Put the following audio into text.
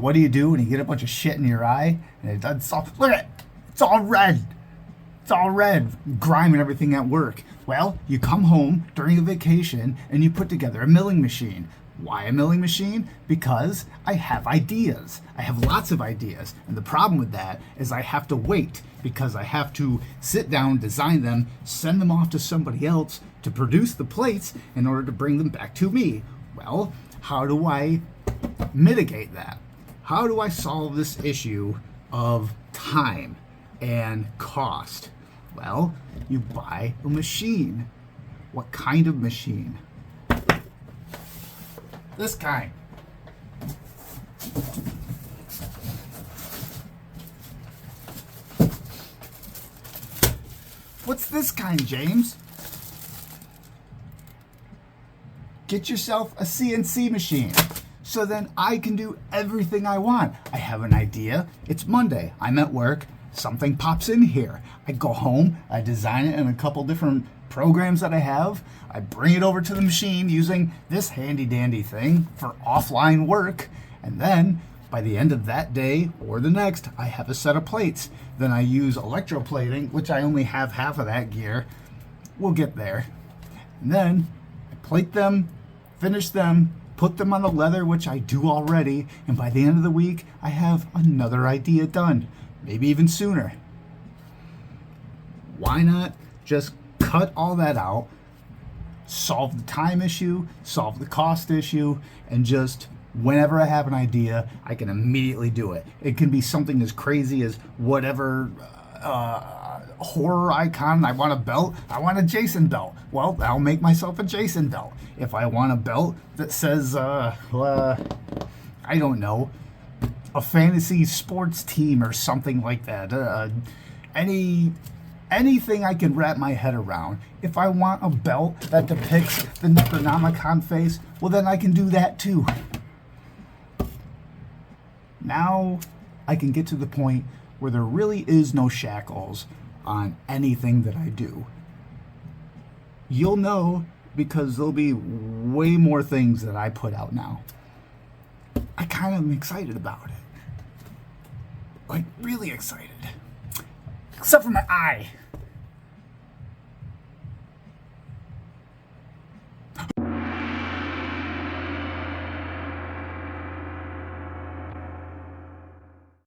what do you do when you get a bunch of shit in your eye and it doesn't stop? Look at it, it's all red. It's all red, grime and everything at work. Well, you come home during a vacation and you put together a milling machine. Why a milling machine? Because I have ideas. I have lots of ideas. And the problem with that is I have to wait because I have to sit down, design them, send them off to somebody else to produce the plates in order to bring them back to me. Well, how do I mitigate that? How do I solve this issue of time and cost? Well, you buy a machine. What kind of machine? This kind. What's this kind, James? Get yourself a CNC machine. So then I can do everything I want. I have an idea. It's Monday. I'm at work. Something pops in here. I go home, I design it in a couple different programs that I have. I bring it over to the machine using this handy dandy thing for offline work. And then by the end of that day or the next, I have a set of plates. Then I use electroplating, which I only have half of that gear. We'll get there. And then I plate them, finish them, put them on the leather, which I do already. And by the end of the week, I have another idea done. Maybe even sooner. Why not just cut all that out, solve the time issue, solve the cost issue, and just whenever I have an idea, I can immediately do it. It can be something as crazy as whatever horror icon. I want a belt. I want a Jason belt. Well, I'll make myself a Jason belt. If I want a belt that says, I don't know, a fantasy sports team or something like that. Anything I can wrap my head around. If I want a belt that depicts the Necronomicon face, well then I can do that too. Now I can get to the point where there really is no shackles on anything that I do. You'll know because there'll be way more things that I put out now. I kind of am excited about it. Like, really excited. Except for my eye.